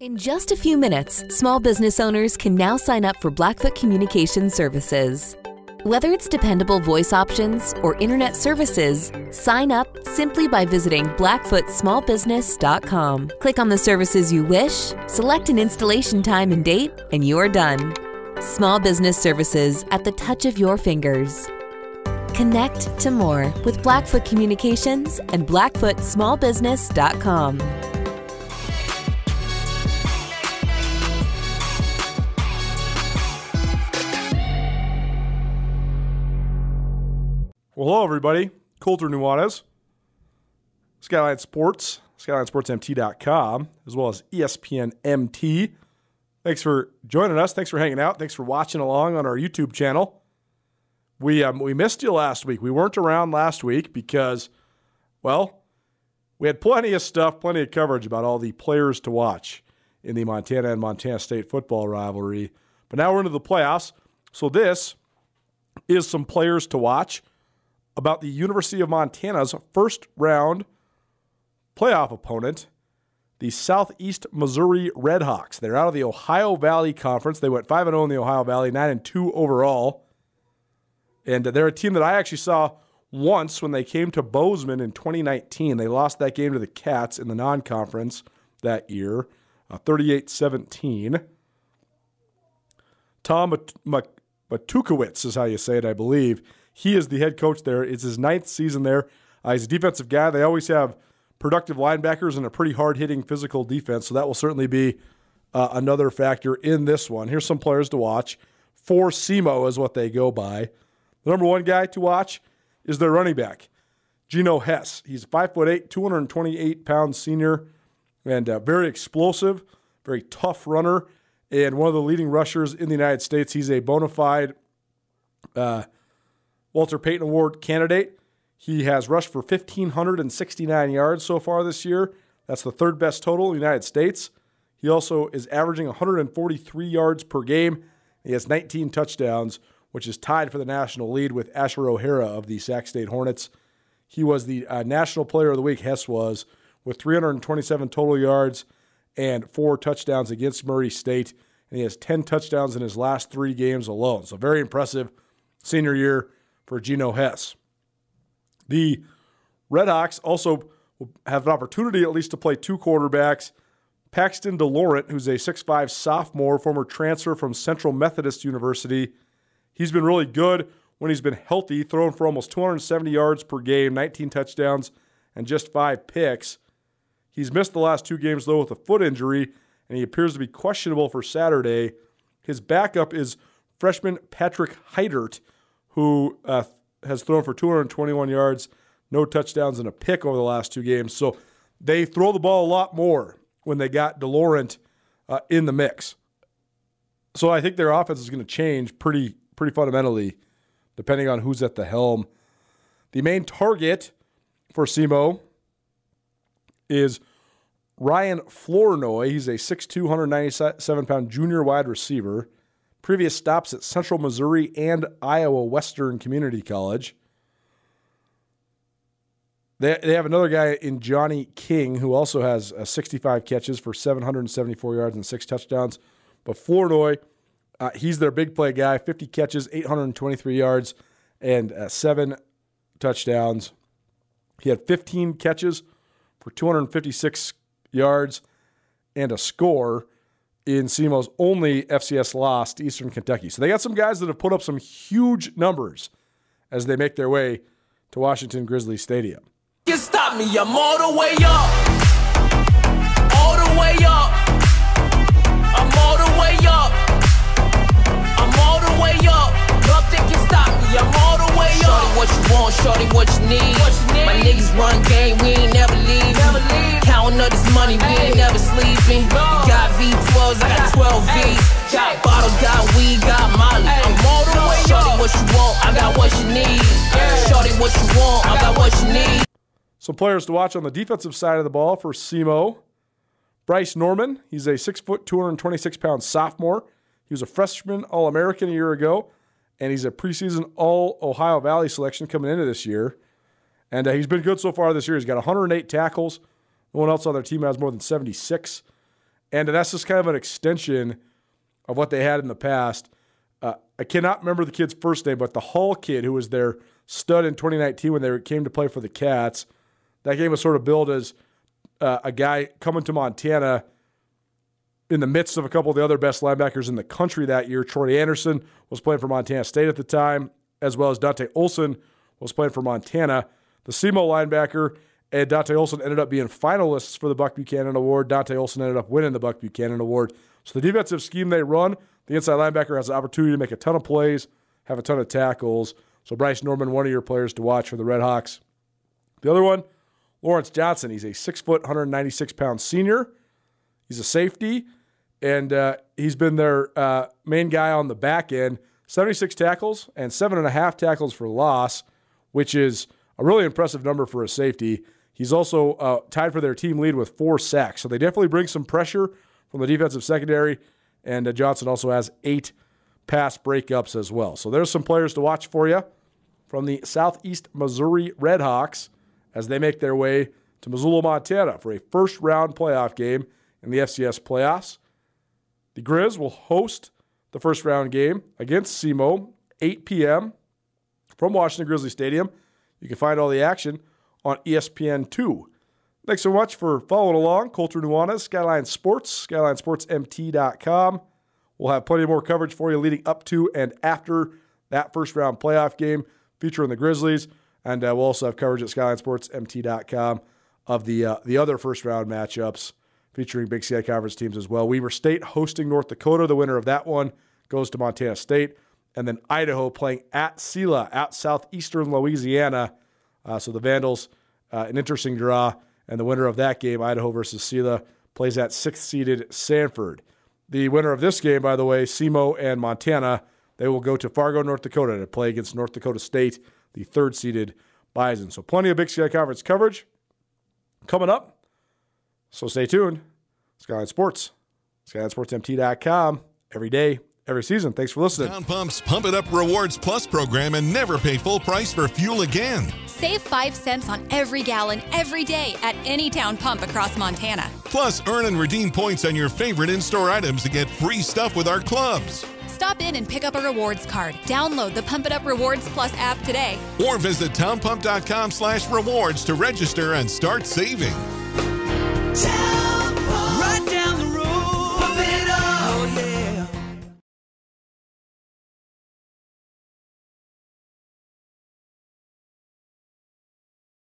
In just a few minutes, small business owners can now sign up for Blackfoot Communication Services. Whether it's dependable voice options or internet services, sign up simply by visiting blackfootsmallbusiness.com. Click on the services you wish, select an installation time and date, and you're done. Small business services at the touch of your fingers. Connect to more with Blackfoot Communications and blackfootsmallbusiness.com. Well, hello, everybody. Coulter Nuanez, Skyline Sports, SkylineSportsMT.com, as well as ESPN MT. Thanks for joining us. Thanks for hanging out. Thanks for watching along on our YouTube channel. We missed you last week. We weren't around last week because, well, we had plenty of stuff, plenty of coverage about all the players to watch in the Montana and Montana State football rivalry. But now we're into the playoffs, so this is some players to watch about the University of Montana's first round playoff opponent, the Southeast Missouri Redhawks. They're out of the Ohio Valley Conference. They went 5-0 in the Ohio Valley, 9-2 overall. And they're a team that I actually saw once when they came to Bozeman in 2019. They lost that game to the Cats in the non-conference that year, 38-17. Tom Matukowicz is how you say it, I believe. He is the head coach there. It's his 9th season there. He's a defensive guy. They always have productive linebackers and a pretty hard-hitting physical defense, so that will certainly be another factor in this one. Here's some players to watch. For SEMO is what they go by. The number one guy to watch is their running back, Geno Hess. He's 5'8", 228-pound senior, and very explosive, very tough runner, and one of the leading rushers in the United States. He's a bona fide Walter Payton Award candidate. He has rushed for 1,569 yards so far this year. That's the third best total in the United States. He also is averaging 143 yards per game. He has 19 touchdowns, which is tied for the national lead with Asher O'Hara of the Sac State Hornets. He was the National Player of the Week, Hess was, with 327 total yards and 4 touchdowns against Murray State. And he has 10 touchdowns in his last 3 games alone. So very impressive senior year for Geno Hess. The Redhawks also have an opportunity at least to play 2 quarterbacks. Paxton DeLaurent, who's a 6'5 sophomore, former transfer from Central Methodist University. He's been really good when he's been healthy, throwing for almost 270 yards per game, 19 touchdowns, and just 5 picks. He's missed the last 2 games, though, with a foot injury, and he appears to be questionable for Saturday. His backup is freshman Patrick Heidert, who has thrown for 221 yards, no touchdowns, and a pick over the last 2 games. So they throw the ball a lot more when they got DeLaurent in the mix. So I think their offense is going to change pretty fundamentally depending on who's at the helm. The main target for SEMO is Ryan Flournoy. He's a 6'2", 197-pound junior wide receiver. Previous stops at Central Missouri and Iowa Western Community College. They have another guy in Johnny King who also has 65 catches for 774 yards and 6 touchdowns. But Flournoy, he's their big play guy, 50 catches, 823 yards, and 7 touchdowns. He had 15 catches for 256 yards and a score in SEMO's only FCS loss to Eastern Kentucky. So they got some guys that have put up some huge numbers as they make their way to Washington Grizzlies Stadium. You stop me, I'm all the way up. All the way up. I'm all the way up. I'm all the way up. Nothing can stop me, I'm all the way up. Shorty what you want, shorty what you need. My niggas run game, we ain't never leaving. Counting up this money, we ain't never sleeping. You got V12s, I got 12 V's. Got bottles, got weed, got Molly. I'm all the way up. Shorty what you want, I got what you need. Shorty what you want, I got what you need. Some players to watch on the defensive side of the ball for SEMO. Bryce Norman, he's a 6', 226-pound sophomore. He was a freshman All-American a year ago, and he's a preseason All-Ohio Valley selection coming into this year. And he's been good so far this year. He's got 108 tackles. No one else on their team has more than 76. And that's just kind of an extension of what they had in the past. I cannot remember the kid's first name, but the Hall kid who was their stud in 2019 when they came to play for the Cats, that game was sort of billed as a guy coming to Montana in the midst of a couple of the other best linebackers in the country that year. Troy Anderson was playing for Montana State at the time, as well as Dante Olson was playing for Montana. The SEMO linebacker and Dante Olson ended up being finalists for the Buck Buchanan Award. Dante Olson ended up winning the Buck Buchanan Award. So the defensive scheme they run, the inside linebacker has the opportunity to make a ton of plays, have a ton of tackles. So Bryce Norman, one of your players to watch for the Red Hawks. The other one, Lawrence Johnson. He's a 6 foot, 196-pound senior. He's a safety, and he's been their main guy on the back end. 76 tackles and 7.5 tackles for loss, which is a really impressive number for a safety. He's also tied for their team lead with 4 sacks. So they definitely bring some pressure from the defensive secondary, and Johnson also has 8 pass breakups as well. So there's some players to watch for you from the Southeast Missouri Red Hawks as they make their way to Missoula, Montana for a first-round playoff game in the FCS Playoffs. The Grizz will host the first-round game against SEMO, 8 p.m. from Washington Grizzly Stadium. You can find all the action on ESPN2. Thanks so much for following along. Colter Nuanez, Skyline Sports, SkylineSportsMT.com. We'll have plenty more coverage for you leading up to and after that first-round playoff game featuring the Grizzlies. And we'll also have coverage at SkylineSportsMT.com of the other first-round matchups featuring Big Sky Conference teams as well. Weber State hosting North Dakota. The winner of that one goes to Montana State. And then Idaho playing at Sela, at southeastern Louisiana. So the Vandals, an interesting draw. And the winner of that game, Idaho versus Sela, plays at 6th-seeded Sanford. The winner of this game, by the way, SEMO and Montana, they will go to Fargo, North Dakota to play against North Dakota State, the 3rd-seeded Bison. So plenty of Big Sky Conference coverage coming up. So stay tuned. Skyline Sports, SkylineSportsMT.com, every day, every season. Thanks for listening. Town Pump's Pump It Up Rewards Plus program and never pay full price for fuel again. Save 5 cents on every gallon every day at any Town Pump across Montana. Plus, earn and redeem points on your favorite in-store items to get free stuff with our clubs. Stop in and pick up a rewards card. Download the Pump It Up Rewards Plus app today. Or visit townpump.com/rewards to register and start saving.